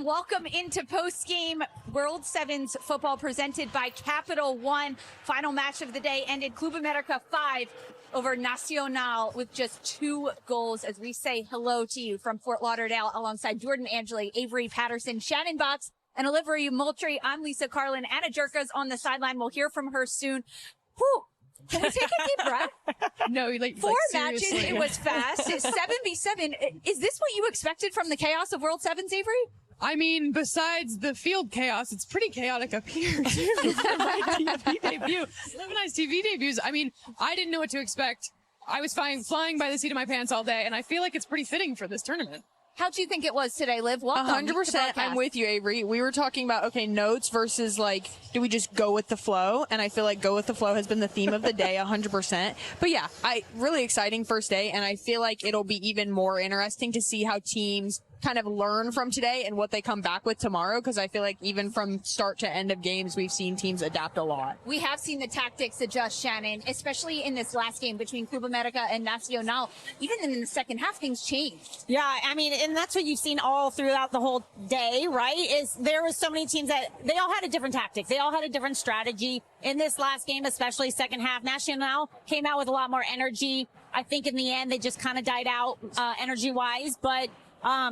and welcome into Postgame World Sevens football presented by Capital One. Final match of the day ended Club America 5 over Nacional with just 2 goals. As we say hello to you from Fort Lauderdale alongside Jordan Angeli, Avery Patterson, Shannon Box, and Olivia Moultrie. I'm Lisa Carlin. Anna Jerka's on the sideline. We'll hear from her soon. Whew. Can we take a deep breath? No, like 4 matches, it was fast. It's 7v7. Is this what you expected from the chaos of World Sevens, Avery? I mean, besides the field chaos, it's pretty chaotic up here, too. For my TV debut. Lemonized TV debuts. I mean, I didn't know what to expect. I was flying by the seat of my pants all day, and I feel like it's pretty fitting for this tournament. How'd you think it was today, Liv? Welcome. 100%. I'm with you, Avery. We were talking about, okay, notes versus, like, do we just go with the flow? And I feel like go with the flow has been the theme of the day, 100%. But yeah, really exciting first day, and I feel like it'll be even more interesting to see how teams kind of learn from today and what they come back with tomorrow, because I feel like even from start to end of games, we've seen teams adapt a lot. We have seen the tactics adjust, Shannon, especially in this last game between Club America and Nacional. Even in the second half, things changed. Yeah, I mean, and that's what you've seen all throughout the whole day, right? Is there was so many teams that they all had a different tactic. They all had a different strategy. In this last game, especially second half, Nacional came out with a lot more energy. I think in the end, they just kind of died out energy-wise, but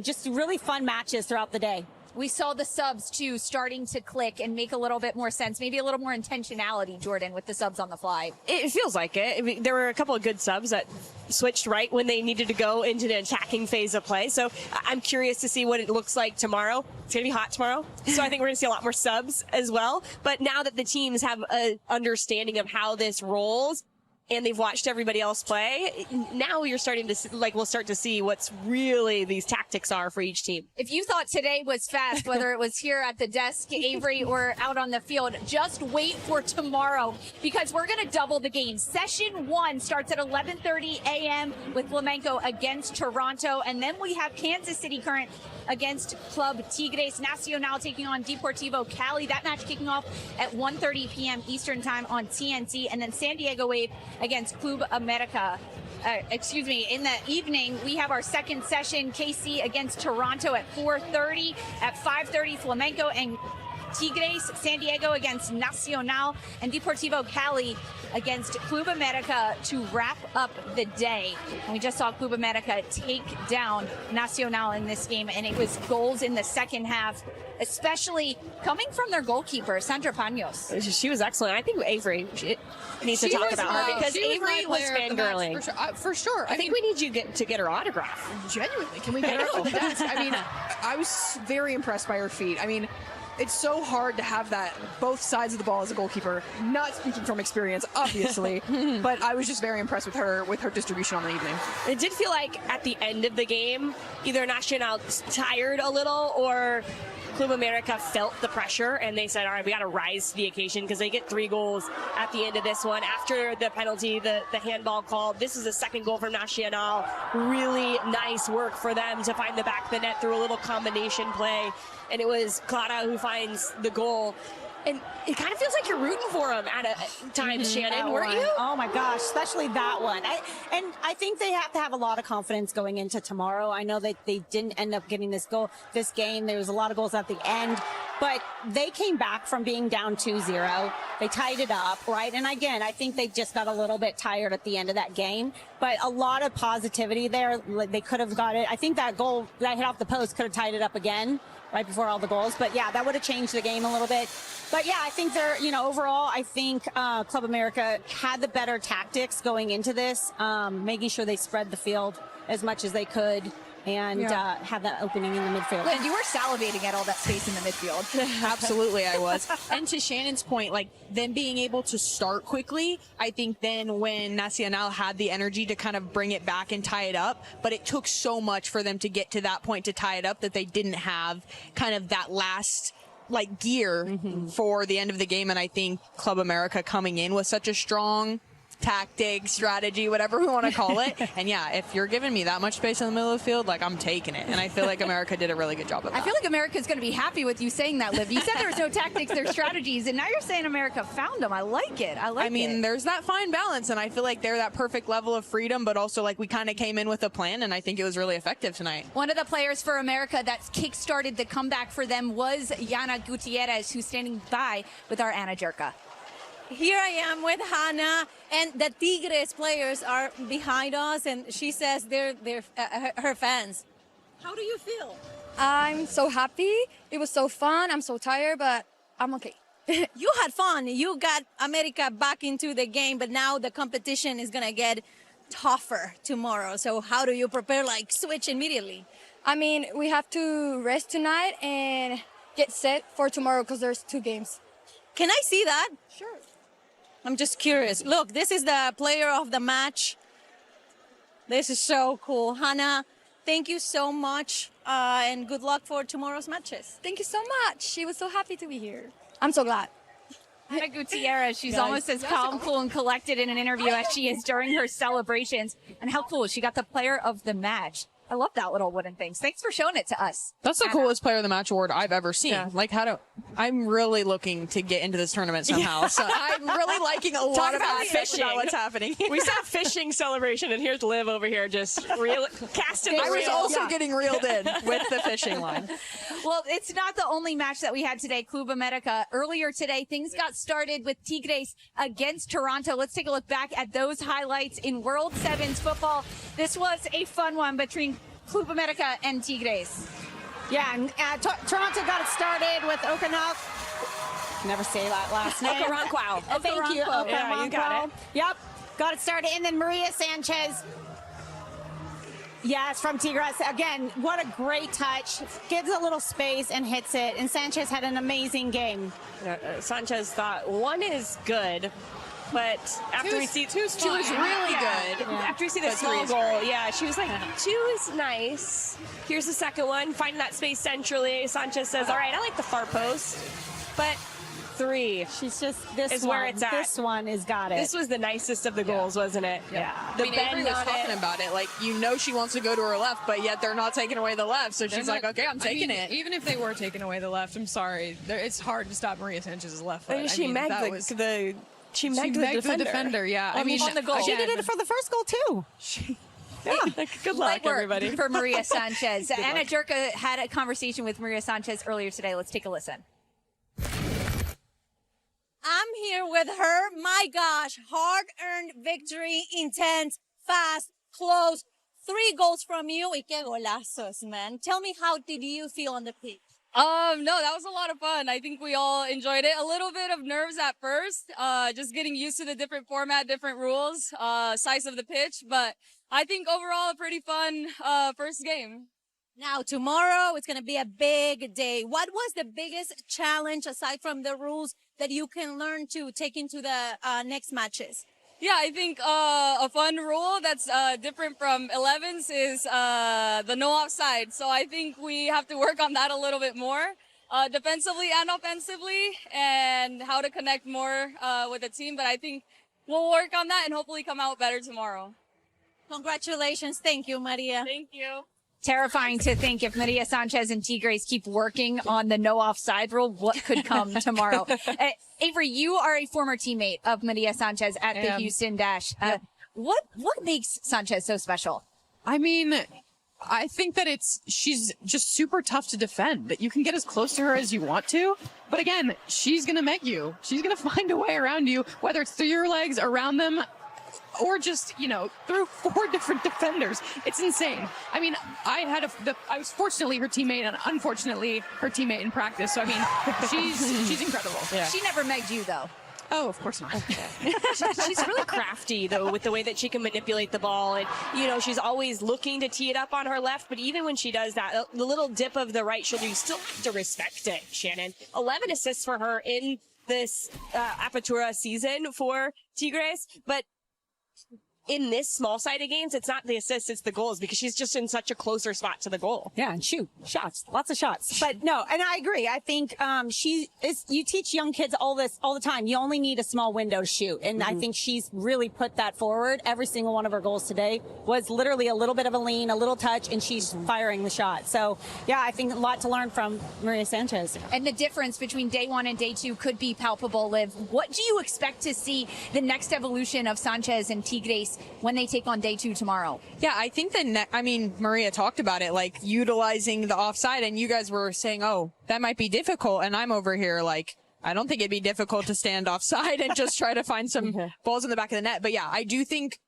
just really fun matches throughout the day. We saw the subs, too, starting to click and make a little bit more sense, maybe a little more intentionality, Jordan, with the subs on the fly. It feels like it. I mean, there were a couple of good subs that switched right when they needed to go into the attacking phase of play. So I'm curious to see what it looks like tomorrow. It's going to be hot tomorrow. So I think we're going to see a lot more subs as well. But now that the teams have an understanding of how this rolls, and they've watched everybody else play, now you're starting to see, we'll start to see what's really these tactics are for each team. If you thought today was fast, whether it was here at the desk, Avery, or out on the field, just wait for tomorrow, because we're going to double the game. Session 1 starts at 11:30 a.m. with Flamengo against Toronto, and then we have Kansas City Current against Club Tigres. Nacional taking on Deportivo Cali. That match kicking off at 1:30 p.m. Eastern time on TNT, and then San Diego Wave against Club America. In the evening, we have our second session, KC against Toronto at 4:30. At 5:30, Flamengo and Tigres, San Diego against Nacional, and Deportivo Cali against Club America to wrap up the day. And we just saw Club America take down Nacional in this game, and it was goals in the second half, especially coming from their goalkeeper, Sandra Paños. She was excellent. I think Avery needs to talk about her, because Avery was fangirling. For sure. I think we need you to get her autograph. Genuinely, can we get her on the desk? I mean, I was very impressed by her feet. I mean, it's so hard to have that both sides of the ball as a goalkeeper. Not speaking from experience, obviously, but I was just very impressed with her distribution on the evening. It did feel like at the end of the game, either Nacional tired a little or Club America felt the pressure, and they said, all right, we got to rise to the occasion, because they get 3 goals at the end of this one. After the penalty, the handball called, this is the second goal for Nacional. Really nice work for them to find the back of the net through a little combination play. And it was Clara who finds the goal. And it kind of feels like you're rooting for him at times, Shannon, weren't you? Oh my gosh, especially that one. I think they have to have a lot of confidence going into tomorrow. I know that they didn't end up getting this game. There was a lot of goals at the end, but they came back from being down 2-0. They tied it up, right? And again, I think they just got a little bit tired at the end of that game, but a lot of positivity there. They could have got it. I think that goal that hit off the post could have tied it up again right before all the goals. But yeah, that would have changed the game a little bit. But yeah, I think they're, overall, I think Club America had the better tactics going into this, making sure they spread the field as much as they could, and have that opening in the midfield. And you were salivating at all that space in the midfield. Absolutely, I was. And to Shannon's point, them being able to start quickly, I think then when Nacional had the energy to kind of bring it back and tie it up, but it took so much for them to get to that point to tie it up that they didn't have kind of that last gear for the end of the game. And I think Club America coming in with such a strong tactic, strategy, whatever we want to call it. And yeah, if you're giving me that much space in the middle of the field, like, I'm taking it. And I feel like America did a really good job of that. I feel like America's going to be happy with you saying that, Liv. You said there was no tactics, there's strategies, and now you're saying America found them. I like it. I mean, there's that fine balance, and I feel like they're that perfect level of freedom, but also, like, we kind of came in with a plan, and I think it was really effective tonight. One of the players for America that kick-started the comeback for them was Yana Gutierrez, who's standing by with our Anna Jerka. Here I am with Hannah, and the Tigres players are behind us, and she says they're her fans. How do you feel? I'm so happy. It was so fun. I'm so tired, but I'm okay. You had fun. You got America back into the game, but now the competition is going to get tougher tomorrow. So how do you prepare, like, switch immediately? I mean, we have to rest tonight and get set for tomorrow because there's 2 games. Can I see that? Sure. I'm just curious. Look, this is the player of the match. This is so cool. Hannah, thank you so much, and good luck for tomorrow's matches. Thank you so much. She was so happy to be here. I'm so glad. Ana Gutierrez, she's almost as calm, cool, and collected in an interview as she is during her celebrations. And how cool, she got the player of the match. I love that little wooden thing. Thanks for showing it to us. That's the Anna. coolest player of the match award I've ever seen. Yeah. Like, I'm really looking to get into this tournament somehow. So I'm really liking a lot of aspects about what's happening. We saw fishing celebration, and here's Liv over here just casting the I was reel. also getting reeled in with the fishing line. Well, it's not the only match that we had today, Club America. Earlier today, things got started with Tigres against Toronto. Let's take a look back at those highlights in World Sevens football. This was a fun one between Club America and Tigres. Yeah, and Toronto got it started with Okanok. Never say that last name. Okoronkwo. Thank you. Okoronkwo. Yeah, you got it. Yep, got it started. And then Maria Sanchez. Yes, from Tigres. Again, what a great touch. Gives a little space and hits it. And Sanchez had an amazing game. Sanchez thought 1 is good. But after we see 2 was really good. Yeah. After we see the small goal, she was like, 2 is nice. Here's the second one, finding that space centrally. Sanchez says, all right, I like the far post, but 3. She's just this is one. Where it's at. This one has got it. This was the nicest of the goals, wasn't it? Yeah. The Avery was talking about it. Like, she wants to go to her left, but yet they're not taking away the left. So she's like, okay, I'm taking it. Even if they were taking away the left, I'm sorry. It's hard to stop Maria Sanchez's left foot. She megged the defender. Yeah. I mean, on the goal. She did it for the first goal, too. Good luck, Light work everybody. for Maria Sanchez. Anna Jerka had a conversation with Maria Sanchez earlier today. Let's take a listen. I'm here with her. My gosh, hard-earned victory, intense, fast, close. 3 goals from you. Y qué golazos, man. Tell me, how did you feel on the pitch? No, that was a lot of fun. I think we all enjoyed it. A little bit of nerves at first, just getting used to the different format, different rules, size of the pitch. But I think overall a pretty fun first game. Now, tomorrow, it's going to be a big day. What was the biggest challenge, aside from the rules, that you can learn to take into the next matches? Yeah, I think a fun rule that's different from 11s is the no offside. So I think we have to work on that a little bit more, defensively and offensively, and how to connect more with the team. But I think we'll work on that and hopefully come out better tomorrow. Congratulations. Thank you, Maria. Thank you. Terrifying to think if Maria Sanchez and Tigres keep working on the no offside rule, what could come tomorrow. Avery, you are a former teammate of Maria Sanchez at the Houston Dash. What makes Sanchez so special? I mean, I think that she's just super tough to defend, that you can get as close to her as you want to. But again, she's going to meg you. She's going to find a way around you, whether it's through your legs, around them, or just, through 4 different defenders. It's insane. I mean, I was fortunately her teammate and unfortunately her teammate in practice. So, I mean, she's incredible. Yeah. She never megged you, though. Oh, of course not. She's really crafty, though, with the way that she can manipulate the ball. And, she's always looking to tee it up on her left. But even when she does that, the little dip of the right shoulder, you still have to respect it, Shannon. 11 assists for her in this Apertura season for Tigres. But in this small-sided games, it's not the assists, it's the goals because she's just in such a closer spot to the goal. Yeah, and shots, lots of shots. But no, and I agree. I think you teach young kids all the time. You only need a small window to shoot, and I think she's really put that forward. Every single one of her goals today was literally a little bit of a lean, a little touch, and she's firing the shot. So yeah, I think a lot to learn from Maria Sanchez. And the difference between day one and day two could be palpable, Liv. What do you expect to see the next evolution of Sanchez and Tigres when they take on day two tomorrow? Yeah, I think Maria talked about it, like utilizing the offside, and you guys were saying, oh, that might be difficult. And I'm over here like, I don't think it'd be difficult to stand offside and just try to find some balls in the back of the net. But yeah, I do think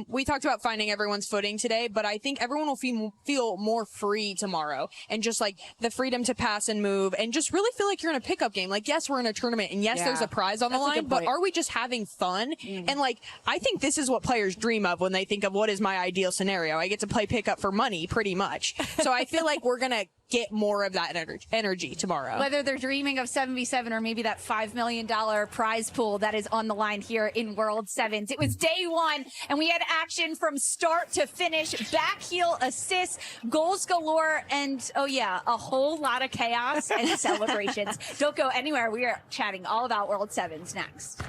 we talked about finding everyone's footing today, but I think everyone will feel more free tomorrow, and just like the freedom to pass and move and just really feel like you're in a pickup game. Like, yes, we're in a tournament, and yes, there's a prize on the line, but are we just having fun? And like, I think this is what players dream of when they think of what is my ideal scenario. I get to play pickup for money pretty much. So I feel like we're going to get more of that energy tomorrow. Whether they're dreaming of 7v7 or maybe that $5 million prize pool that is on the line here in World Sevens. It was day one, and we had action from start to finish. Back heel assists, goals galore, and oh yeah, a whole lot of chaos and celebrations. Don't go anywhere. We are chatting all about World Sevens next.